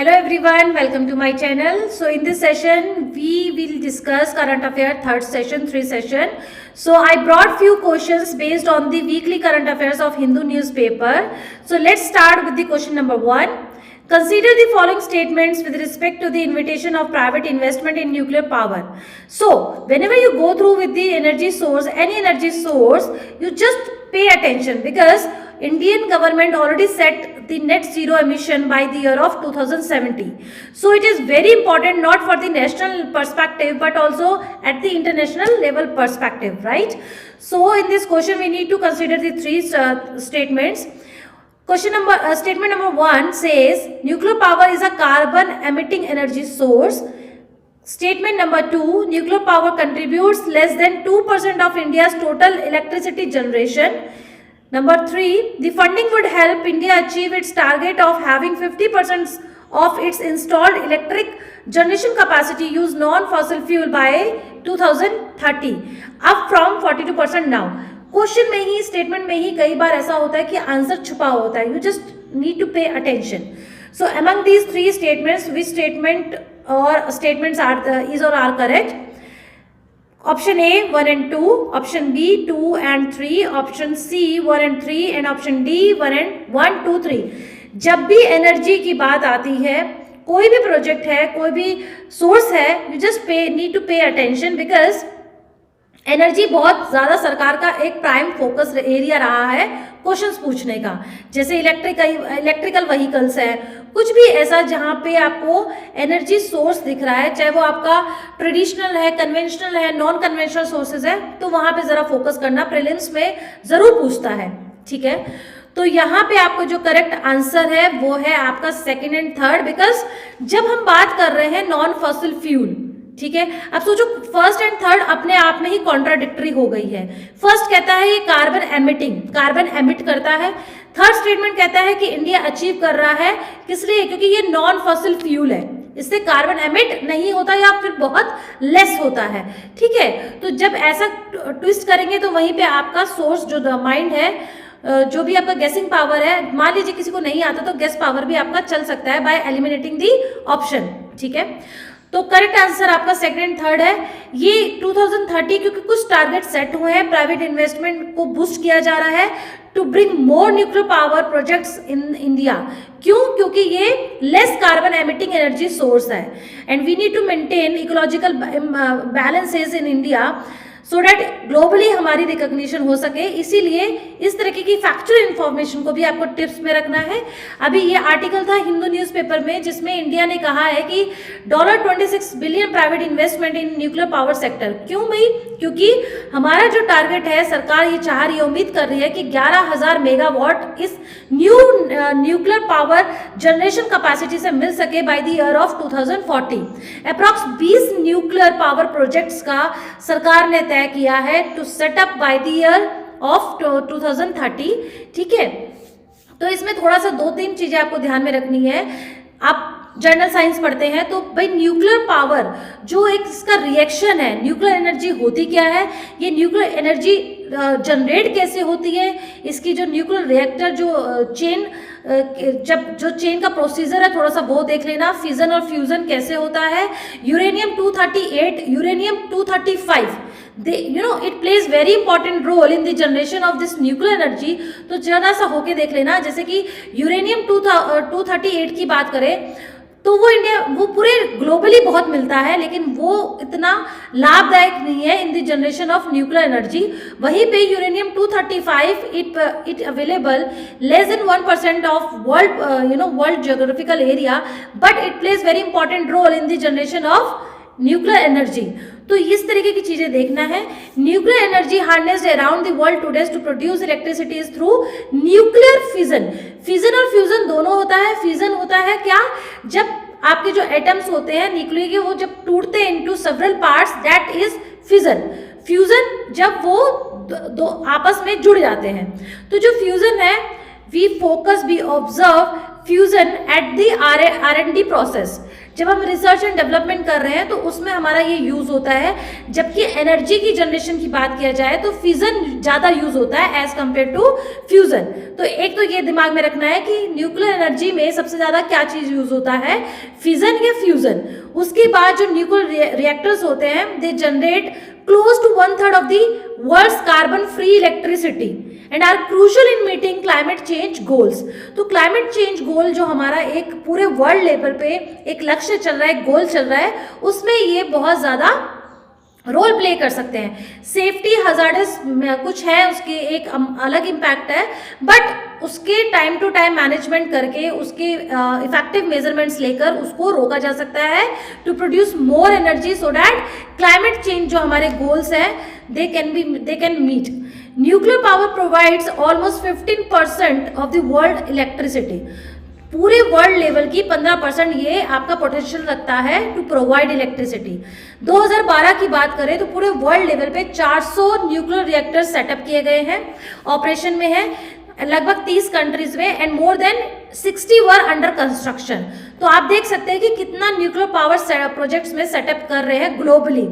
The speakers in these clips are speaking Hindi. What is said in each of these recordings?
Hello everyone, welcome to my channel. So in this session, we will discuss current affair third session, 3 session. So I brought few questions based on the weekly current affairs of Hindu newspaper. So let's start with the question number 1. Consider the following statements with respect to the invitation of private investment in nuclear power. So whenever you go through with the energy source, any energy source, you just pay attention because Indian government already set the net zero emission by the year of 2070. So it is very important not for the national perspective but also at the international level perspective, right? So in this question we need to consider the 3 statements. Statement number 1 says nuclear power is a carbon emitting energy source. Statement number 2, nuclear power contributes less than 2% of India's total electricity generation. Number 3, the funding would help India achieve its target of having 50% of its installed electric generation capacity use non-fossil fuel by 2030, up from 42% now. Question में ही, स्टेटमेंट में ही कई बार ऐसा होता है कि आंसर छुपा होता है. You just need to pay attention. So among these 3 statements, which statement or statements is or are correct? Option A 1 and 2, option B 2 and 3, option C 1 and 3 and option D 1 2 3. जब भी एनर्जी की बात आती है, कोई भी प्रोजेक्ट है, कोई भी सोर्स है, you just need to pay attention because energy बहुत ज़्यादा सरकार का एक प्राइम फोकस एरिया रहा है क्वेश्चंस पूछने का. जैसे इलेक्ट्रिकल व्हीकल्स है, कुछ भी ऐसा जहाँ पे आपको एनर्जी सोर्स दिख रहा है, चाहे वो आपका ट्रेडिशनल है, कन्वेंशनल है, नॉन कन्वेंशनल सोर्सेज है, तो वहाँ पे ज़रा फोकस करना. प्रीलिम्स में ज़रूर पूछता है, ठीक है. तो यहाँ पे आपको जो करेक्ट आंसर है वो है आपका 2nd and 3rd, बिकॉज जब हम बात कर रहे हैं नॉन फॉसिल फ्यूल, ठीक है. अब सोचो 1st and 3rd अपने आप में ही कॉन्ट्राडिक्टरी हो गई है. फर्स्ट कहता है ये कार्बन एमिट करता है. थर्ड स्टेटमेंट कहता है कि इंडिया अचीव कर रहा है, किस लिए? क्योंकि ये नॉन फॉसिल फ्यूल है, इससे कार्बन एमिट नहीं होता या फिर बहुत लेस होता है, ठीक है. तो जब ऐसा ट्विस्ट करेंगे तो वहीं पे आपका सोर्स जो माइंड है, जो भी आपका गेसिंग पावर है, मान लीजिए किसी को नहीं आता तो गेस पावर भी आपका चल सकता है बाय एलिमिनेटिंग दी ऑप्शन, ठीक है. तो करेक्ट आंसर आपका 2nd and 3rd है. ये 2030 क्योंकि कुछ टारगेट सेट हुए हैं, प्राइवेट इन्वेस्टमेंट को बूस्ट किया जा रहा है to bring more nuclear power projects in India. क्यों? क्योंकि ये less carbon emitting energy source है and we need to maintain ecological balances in India so that globally हमारी रिकॉग्निशन हो सके. इसीलिए इस तरीके की फैक्चुअल इंफॉर्मेशन को भी आपको टिप्स में रखना है. अभी ये आर्टिकल था हिंदू न्यूज़पेपर में जिसमें इंडिया ने कहा है कि $26 billion private investment in nuclear power sector. क्यों भाई? क्योंकि हमारा जो टारगेट है, सरकार ये चाह रही है, उम्मीद कर रही है कि 11,000 मेगावाट इस न्यूक्लियर पावर जनरेशन कैपेसिटी से मिल सके by the year of 2040. Approx 20 nuclear power projects का सरकार ने तय किया है to set up by the year of 2030, ठीक है. तो इसमें थोड़ा सा 2-3 चीजें आपको ध्यान में रखनी है. आप जनरल साइंस पढ़ते हैं तो भाई न्यूक्लियर पावर जो एक इसका रिएक्शन है, न्यूक्लियर एनर्जी होती क्या है, ये न्यूक्लियर एनर्जी जनरेट कैसे होती है, इसकी जो न्यूक्लियर रिएक्टर जो चेन का प्रोसीजर है थोड़ा सा वो देख लेना. फिजन और फ्यूजन कैसे होता है, uranium 238, uranium 235, it plays very important role in the generation of this nuclear energy. तो जरा सा होके देख लेना. जैसे कि यूरेनियम 238 की बात करें तो वो पूरे ग्लोबली बहुत मिलता है, लेकिन वो इतना लाभदायक नहीं है in the generation of nuclear energy. वहीं पे uranium 235 it available less than 1% of world geographical area, but it plays very important role in the generation of nuclear energy. तो इस तरीके की चीजें देखना है. Nuclear energy harnessed around the world today to produce electricity is through nuclear fission. Fission और फ्यूजन दोनों होता है. फिजन होता है क्या? जब आपके जो एटम्स होते हैं न्यूक्लियर के, वो जब टूटते हैं into several parts, that is fission. Fusion जब वो दो आपस में जुड़ जाते हैं. तो जो फ्यूजन है, we focus, we observe fusion at the R&D process. जब हम रिसर्च एंड डेवलपमेंट कर रहे हैं तो उसमें हमारा ये यूज होता है, जबकि एनर्जी की जनरेशन की बात किया जाए तो फिजन ज्यादा यूज होता है एज कंपेयर टू फ्यूजन। तो एक तो ये दिमाग में रखना है कि न्यूक्लियर एनर्जी में सबसे ज्यादा क्या चीज यूज होता है, फिजन या फ्यूजन। उसके बाद जो न्यूक्लियर रिएक्टर्स होते हैं they generate close to 1/3 of the world's carbon free electricity and are crucial in meeting climate change goals। तो climate change goal जो हमारा एक पूरे वर्ल्ड लेवल पे एक लक्ष्य चल रहा है, गोल चल रहा है, उसमें ये बहुत ज्यादा रोल प्ले कर सकते हैं। सेफ्टी हजार्डस कुछ है, उसके एक अलग इम्पैक्ट है, बट उसके टाइम टू टाइम मैनेजमेंट करके उसके इफेक्टिव मेजरमेंट्स लेकर उसको रोका जा सकता है to produce more energy so that climate change जो हमारे गोल्स हैं they can meet. Nuclear power provides almost 15% of the world electricity. पूरे वर्ल्ड लेवल की 15% ये आपका पोटेंशियल रखता है टू प्रोवाइड इलेक्ट्रिसिटी। 2012 की बात करें तो पूरे वर्ल्ड लेवल पे 400 न्यूक्लियर रिएक्टर सेटअप किए गए हैं, ऑपरेशन में है लगभग 30 कंट्रीज में, and more than 60 were under construction. तो आप देख सकते हैं कि कितना न्यूक्लियर पावर प्रोजेक्ट्स में सेटअप कर रहे हैं ग्लोबली।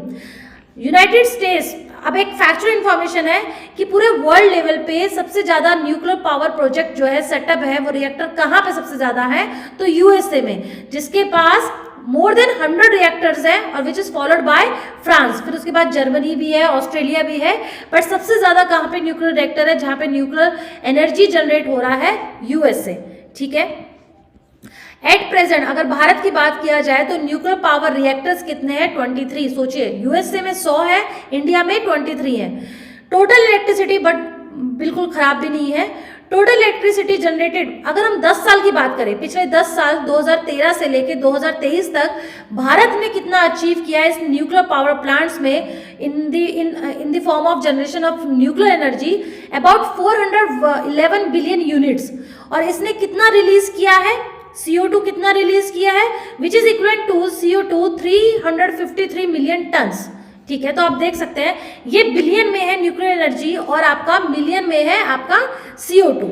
यूनाइटेड स्टेट्स, अब एक फैक्चुअल इंफॉर्मेशन है कि पूरे वर्ल्ड लेवल पे सबसे ज्यादा न्यूक्लियर पावर प्रोजेक्ट जो है सेटअप है वो रिएक्टर कहाँ पे सबसे ज्यादा है, तो यूएसए में, जिसके पास मोर देन 100 रिएक्टर्स हैं और which is followed by France. फिर उसके बाद जर्मनी भी है, ऑस्ट्रेलिया भी है, बट सबसे ज्यादा कहाँ पे न्यूक्लियर रिएक्टर है जहाँ पे न्यूक्लियर एनर्जी जनरेट हो रहा है, यूएसए। ठीक है, एट प्रेजेंट अगर भारत की बात किया जाए तो न्यूक्लियर पावर रिएक्टर्स कितने हैं, 23। सोचिए, यूएसए में 100 है, इंडिया में 23 है। टोटल इलेक्ट्रिसिटी बट बिल्कुल खराब भी नहीं है। टोटल इलेक्ट्रिसिटी जनरेटेड अगर हम 10 साल की बात करें, पिछले 10 साल 2013 से लेकर 2023 तक भारत ने कितना अचीव किया है इस न्यूक्लियर पावर प्लांट्स में in the form of generation of nuclear energy, about 411 billion units. और इसने कितना रिलीज किया है, CO2 कितना रिलीज किया है, which is equal to CO2 353 million tons. ठीक है, तो आप देख सकते हैं ये बिलियन में है न्यूक्लियर एनर्जी और आपका मिलियन में है आपका CO2।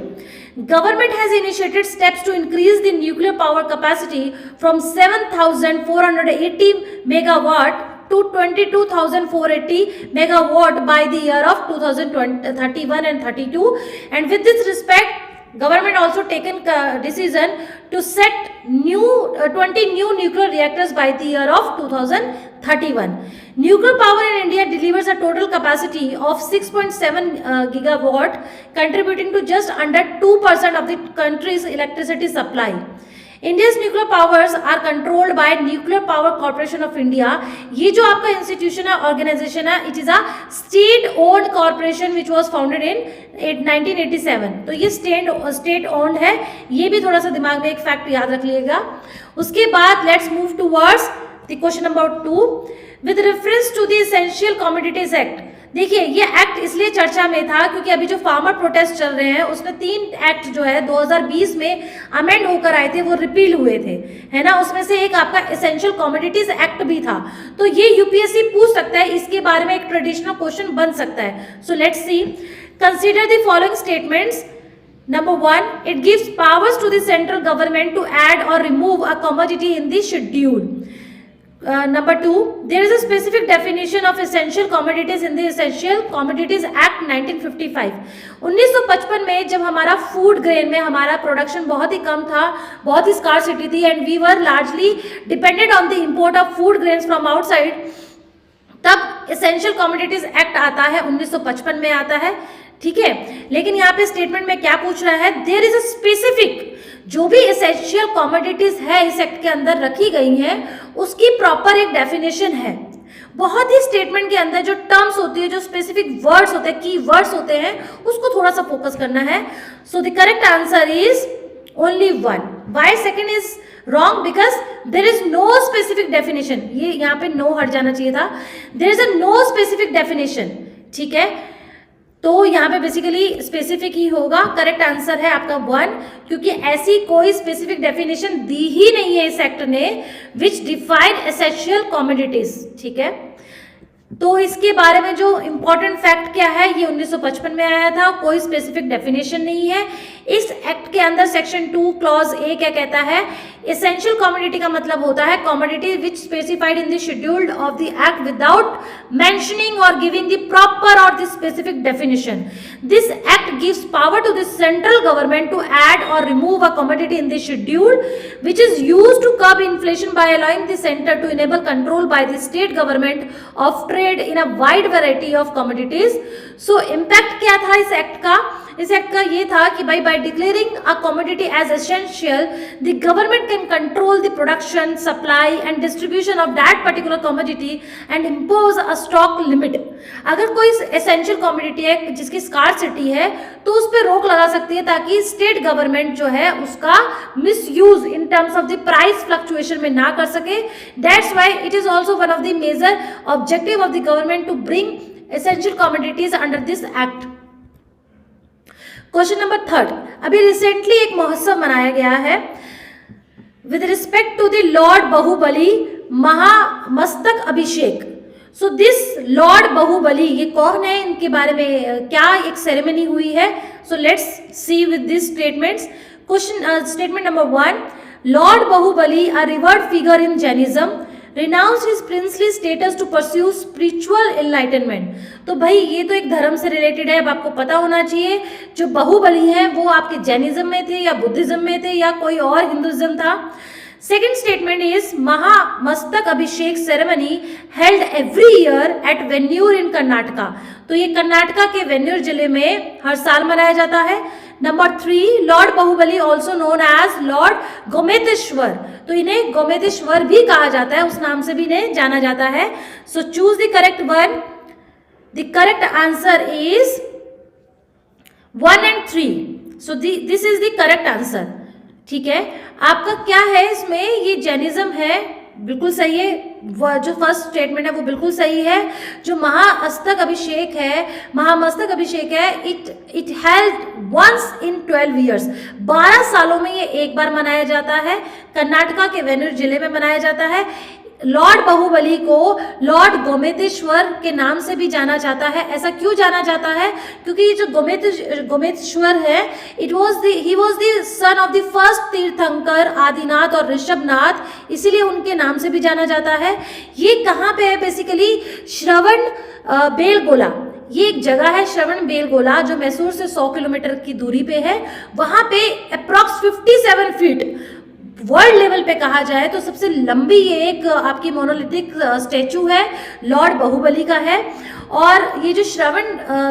Government has initiated steps to increase the nuclear power capacity from 7,480 megawatt to 22,480 megawatt by the year of 2031 and 32, and with this respect government also taken decision to set 20 new nuclear reactors by the year of 2031. Nuclear power in India delivers a total capacity of 6.7 gigawatt, contributing to just under 2% of the country's electricity supply. India's nuclear powers are controlled by Nuclear Power Corporation of India. ये जो आपका इंस्टीट्यूशन है, ऑर्गेनाइजेशन है, it is a state owned corporation which was founded in 1987। तो ये स्टेट ओन्ड है, ये भी थोड़ा सा दिमाग में एक फैक्ट याद रख लीजिएगा। उसके बाद let's move towards the question number 2 with reference to the essential commodities act. देखिए, ये एक्ट इसलिए चर्चा में था क्योंकि अभी जो फार्मर प्रोटेस्ट चल रहे हैं उसमें 3 एक्ट जो है 2020 में अमेंड होकर आए थे, वो रिपील हुए थे, है ना। उसमें से एक आपका एसेंशियल कमोडिटीज एक्ट भी था। तो ये यूपीएससी पूछ सकता है, इसके बारे में एक ट्रेडिशनल क्वेश्चन बन सकता है। So let's C, consider the following statements. Number 1, it gives powers to the central government to add or remove a commodity in the schedule. Number 2, there is a specific definition of essential commodities in the Essential Commodities Act 1955। 1955 में जब हमारा फूड ग्रेन में हमारा प्रोडक्शन बहुत ही कम था, बहुत ही स्कार्सिटी थी, and we were largely depended on the import of food grains from outside, तब एसेंशियल कमोडिटीज एक्ट आता है, 1955 में आता है। ठीक है, लेकिन यहाँ पे स्टेटमेंट में क्या पूछ रहा है, देयर इज अ स्पेसिफिक, जो भी एसेंशियल कमोडिटीज है इस एक्ट के अंदर रखी गई हैं उसकी प्रॉपर एक डेफिनेशन है। बहुत ही स्टेटमेंट के अंदर जो टर्म्स होती है, जो स्पेसिफिक वर्ड्स होते हैं, की वर्ड्स होते हैं, उसको थोड़ा सा फोकस करना है। So the correct answer is only 1। Why second is wrong? Because there is no specific definition. ये यहाँ पे नो हट जाना चाहिए था, there is a no specific definition. ठीक है, तो यहाँ पे बेसिकली स्पेसिफिक ही होगा। करेक्ट आंसर है आपका 1, क्योंकि ऐसी कोई स्पेसिफिक डेफिनेशन दी ही नहीं है इस एक्ट ने विच डिफाइन एसेंशियल कमोडिटीज। ठीक है, तो इसके बारे में जो इम्पोर्टेंट फैक्ट क्या है, ये 1955 में आया था, कोई स्पेसिफिक डेफिनेशन नहीं है। इस एक्ट के अंदर सेक्शन 2 क्लॉज ए क्या कहता है, एसेंशियल कमोडिटी का मतलब होता है commodity which specified in the scheduled of the act without mentioning और गिविंग द प्रॉपर और the specific definition. This act gives power to the central government to add और remove a commodity in the schedule which is used to curb inflation by allowing the center to enable control by the state government of trade in a wide variety of commodities. So impact क्या था इस एक्ट का, इस एक्ट का ये था कि भाई by declaring a commodity as essential, the government can control the production, supply and distribution of that particular commodity and impose a stock limit. अगर कोई essential commodity है जिसकी scarcity है तो उस पर रोक लगा सकती है ताकि स्टेट गवर्नमेंट जो है उसका misuse in terms of the price fluctuation में ना कर सके। That's why it is also one of the major objective of the government to bring essential commodities under this act. Question number 3, अभी रिसेंटली एक महोत्सव मनाया गया है with respect to the lord Bahubali Mahamastak Abhishek. So this lord Bahubali, ये कौन है, इनके बारे में क्या एक सेरेमनी हुई है। So let's see with this statements. Question statement number 1, lord Bahubali a revered figure in Jainism renounced his princely status to pursue spiritual enlightenment। तो भाई ये तो एक धर्म से रिलेटेड है, अब आपको पता होना चाहिए जो बाहुबली है वो आपके जैनिज्म में थे या बुद्धिज्म में थे या कोई और हिंदुइज्म था। Second statement is Mahamastak Abhishek ceremony held every year at Venur in Karnataka. तो ये कर्नाटका के वेन्यूर जिले में हर साल मनाया जाता है। Number 3, lord Bahubali also known as lord Gomateshwara. तो इन्हें गोमेतेश्वर भी कहा जाता है, उस नाम से भी इन्हें जाना जाता है। So choose the correct one. The correct answer is 1 and 3। So this is the correct answer. ठीक है, आपका क्या है इसमें, ये जैनिज्म है, बिल्कुल सही है। जो फर्स्ट स्टेटमेंट है वो बिल्कुल सही है। जो महामस्तक अभिषेक है it held once in 12 years, 12 सालों में ये एक बार मनाया जाता है। कर्नाटका के वेन्यूर जिले में मनाया जाता है। लॉर्ड बाहुबली को लॉर्ड गोमेतेश्वर के नाम से भी जाना जाता है। ऐसा क्यों जाना जाता है, क्योंकि ये जो गोमेतेश्वर है he was the son of the first तीर्थंकर आदिनाथ और ऋषभनाथ, इसीलिए उनके नाम से भी जाना जाता है। ये कहाँ पे है, बेसिकली श्रवण बेलगोला, ये एक जगह है श्रवण बेलगोला जो मैसूर से 100 किलोमीटर की दूरी पे है। वहां पे अप्रॉक्स 57 फीट वर्ल्ड लेवल पे कहा जाए तो सबसे लंबी ये एक आपकी मोनोलिथिक स्टैचू है, लॉर्ड बाहुबली का है। और ये जो श्रवण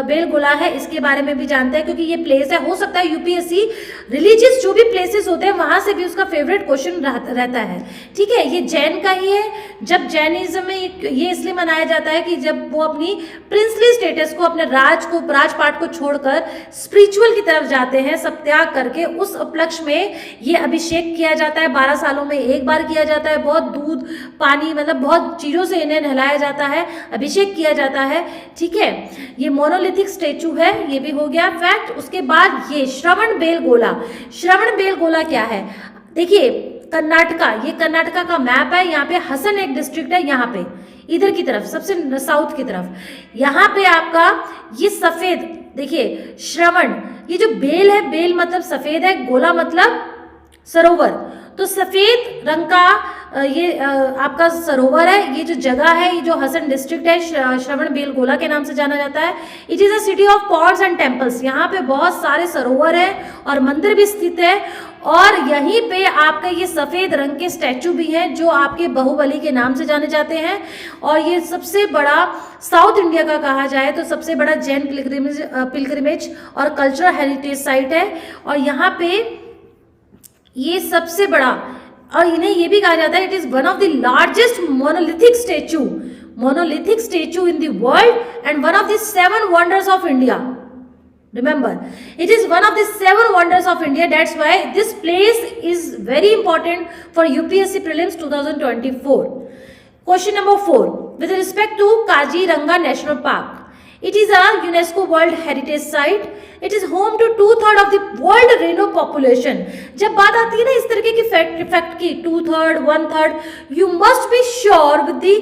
बेलगोला है इसके बारे में भी जानते हैं क्योंकि ये प्लेस है, हो सकता है यूपीएससी रिलीजियस जो भी प्लेसेस होते हैं वहां से भी उसका फेवरेट क्वेश्चन रहता है। ठीक है, ये जैन का ही है। जब जैनिज्म में ये इसलिए मनाया जाता है कि जब वो अपनी प्रिंसली स्टेटस को, अपने राजपाट को छोड़कर स्पिरिचुअल की तरफ जाते हैं, सब त्याग करके, उस उपलक्ष्य में ये अभिषेक किया जाता है। 12 सालों में एक बार किया जाता है। बहुत दूध पानी मतलब बहुत चीजों से इन्हें नहलाया जाता है, अभिषेक किया जाता है। ठीक है, ये मोनोलिथिक स्टैचू है, ये भी हो गया फैक्ट। उसके बाद ये श्रवण बेलगोला क्या है, देखिए कर्नाटका, ये कर्नाटका का मैप है। यहाँ पे हसन एक डिस्ट्रिक्ट है, यहाँ पे इधर की तरफ सबसे साउथ की तरफ, यहाँ पे आपका ये सफेद, देखिए श्रवण, ये जो बेल है, बेल मतलब सफेद है, गोला मतलब सरोवर, तो सफेद रंग का ये आपका सरोवर है। ये जो जगह है, ये जो हसन डिस्ट्रिक्ट है, श्रवण बेलगोला के नाम से जाना जाता है। It is a city of ponds and temples. यहाँ पे बहुत सारे सरोवर हैं और मंदिर भी स्थित है। और यहीं पे आपका ये सफेद रंग के स्टैचू भी हैं जो आपके बाहुबली के नाम से जाने जाते हैं। और ये सबसे बड़ा साउथ इंडिया का कहा जाए तो सबसे बड़ा जैन पिलग्रिमेज और कल्चरल हेरिटेज साइट है। और यहाँ पे ये सबसे बड़ा, और इन्हें ये भी कहा जाता है it is one of the largest monolithic statue in the world and one of the 7 wonders of India. Remember, it is one of the 7 wonders of India. That's why this place is very important for UPSC Prelims 2024. Question number 4. With respect to Kaziranga National Park, it is a UNESCO World Heritage Site. It is home to 2/3 of the world rhino population. जब बात आती है ना इस तरीके की फैक्ट की, 2/3, 1/3, you must be sure with the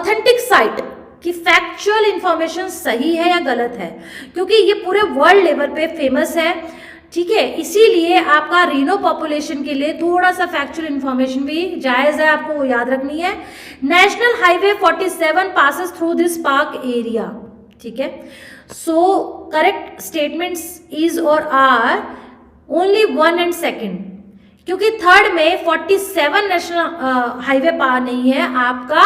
authentic site. कि फैक्चुअल इंफॉर्मेशन सही है या गलत है, क्योंकि ये पूरे वर्ल्ड लेवल पे फेमस है, ठीक है। इसीलिए आपका रीनो पॉपुलेशन के लिए थोड़ा सा फैक्चुअल इंफॉर्मेशन भी जायज है, आपको याद रखनी है। National highway 47 passes through this park area, ठीक है। So correct statements is or are only 1 and 2, क्योंकि थर्ड में 47 नेशनल हाईवे पार नहीं है, आपका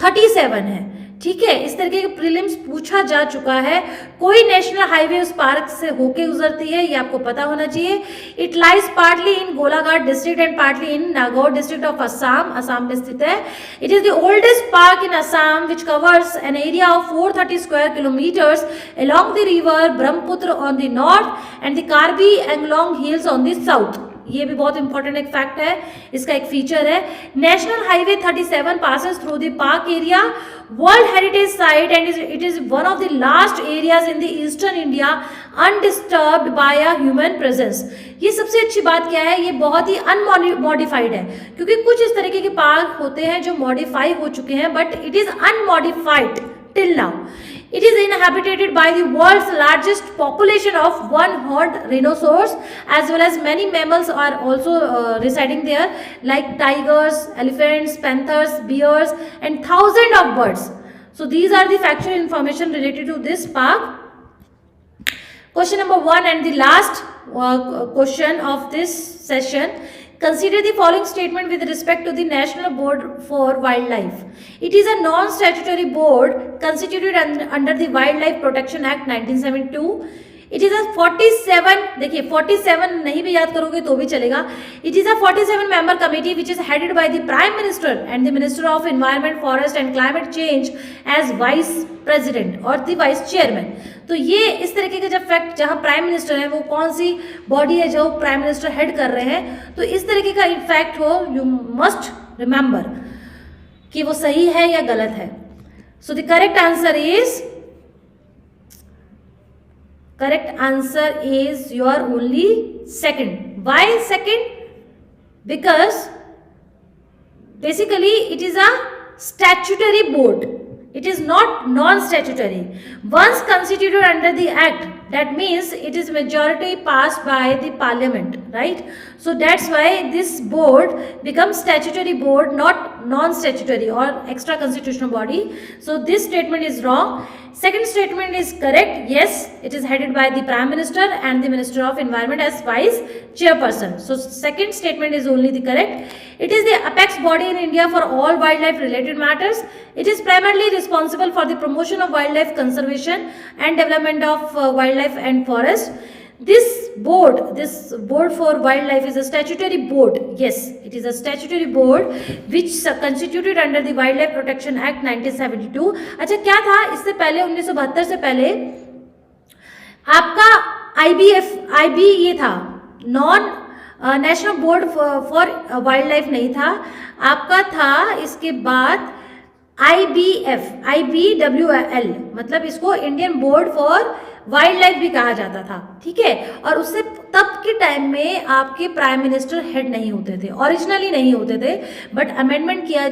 37 है, ठीक है। इस तरीके के प्रीलिम्स पूछा जा चुका है। कोई नेशनल हाईवे उस पार्क से होके गुजरती है, ये आपको पता होना चाहिए। It lies partly in Golaghat district and partly in Nagaur district of Assam, Assam में स्थित है। It is the oldest park in Assam which covers an area of 430 square kilometres along the river Brahmaputra on the north and the Karbi Anglong hills on the south। ये भी बहुत इंपॉर्टेंट एक फैक्ट है, इसका एक फीचर है। National highway 37 passes through the park area, world heritage site and it is one of the last areas in the eastern India undisturbed by a human presence. ये सबसे अच्छी बात क्या है, ये बहुत ही अनमॉडिफाइड है, क्योंकि कुछ इस तरीके के पार्क होते हैं जो मॉडिफाई हो चुके हैं, but it is unmodified till now. It is inhabited by the world's largest population of one-horned rhinoceros, as well as many mammals are also residing there, like tigers, elephants, panthers, bears, and thousands of birds. So these are the factual information related to this park. Question number 1 and the last question of this session. Consider the following statement with respect to the National Board for Wildlife. It is a non-statutory board constituted under the Wildlife Protection Act 1972. It is a 47, देखिए 47 नहीं भी याद करोगे तो भी चलेगा। It is a 47 member committee which is headed by the Prime Minister and the Minister of Environment, Forest and Climate Change as Vice President और the Vice Chairman। तो ये इस तरीके के जब फैक्ट, जहाँ प्राइम मिनिस्टर है वो कौन सी बॉडी है जो प्राइम मिनिस्टर हेड कर रहे हैं, तो इस तरीके का फैक्ट हो, यू मस्ट रिमेंबर कि वो सही है या गलत है। So the correct answer is your only second. Why second? Because basically it is a statutory board, it is not non-statutory. Once constituted under the act, that means it is majority passed by the parliament, right? So that's why this board becomes statutory board, not non-statutory or extra constitutional body. So this statement is wrong. Second statement is correct. Yes, it is headed by the Prime Minister and the Minister of Environment as Vice Chairperson. So second statement is only the correct. It is the apex body in India for all wildlife related matters. It is primarily responsible for the promotion of wildlife conservation and development of wildlife and forest. This board for wildlife is a statutory board. Yes, it is a statutory board which constituted under the Wildlife Protection Act 1972. अच्छा, क्या था इससे पहले 1972 से पहले आपका IB ये था, non national board for wild life नहीं था, आपका था इसके बाद IBWL, मतलब इसको Indian board for wild life भी कहा जाता था, ठीक है। और उससे तब के टाइम में आपके प्राइम मिनिस्टर हेड नहीं होते थे, ओरिजिनली नहीं होते थे, बट अमेंडमेंट किया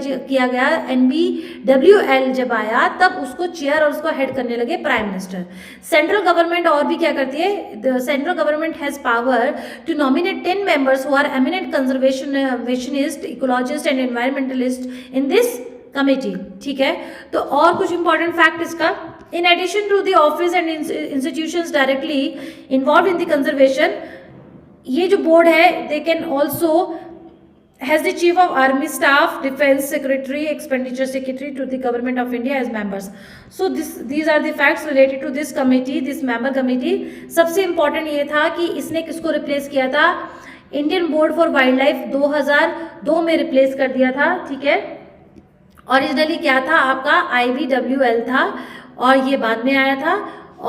गया। NBWL जब आया तब उसको चेयर और उसको हेड करने लगे प्राइम मिनिस्टर। सेंट्रल गवर्नमेंट और भी क्या करती है, the central government has power to nominate 10 members who are eminent conservationist, ecologist and environmentalist in this committee, ठीक है। तो और कुछ इंपॉर्टेंट फैक्ट इसका, in addition to the office and institutions directly involved in the conservation, ये जो बोर्ड है they can also has the chief of army staff, defense secretary, expenditure secretary to the government of India as members. So these are the facts related to this committee, this member committee. सबसे important ये था कि इसने किसको रिप्लेस किया था, Indian board for wild life 2002 में रिप्लेस कर दिया था, ठीक है। ओरिजिनली क्या था आपका IBWL था और ये बाद में आया था।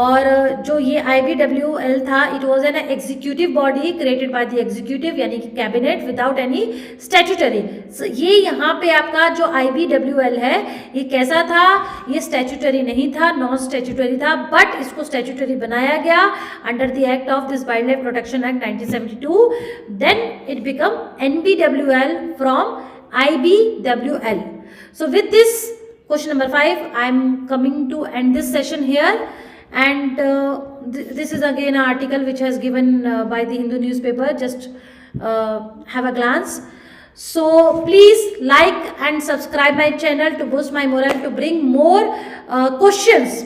और जो ये IBWL था, it was an executive body created by the executive, यानी कि कैबिनेट, विदाउट एनी स्टैट्यूटरी। ये यहाँ पे आपका जो IBWL है ये कैसा था, ये स्टैट्यूटरी नहीं था, नॉन स्टैट्यूटरी था, बट इसको स्टैट्यूटरी बनाया गया under the act of this wild life protection act 1972। Then it become NBWL from IBWL. So with this Question number 5. I'm coming to end this session here, and this is again an article which has given by the Hindu newspaper. Just have a glance. So please like and subscribe my channel to boost my morale, to bring more questions,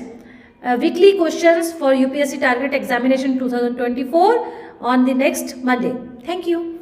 weekly questions for UPSC Target Examination 2024 on the next Monday. Thank you.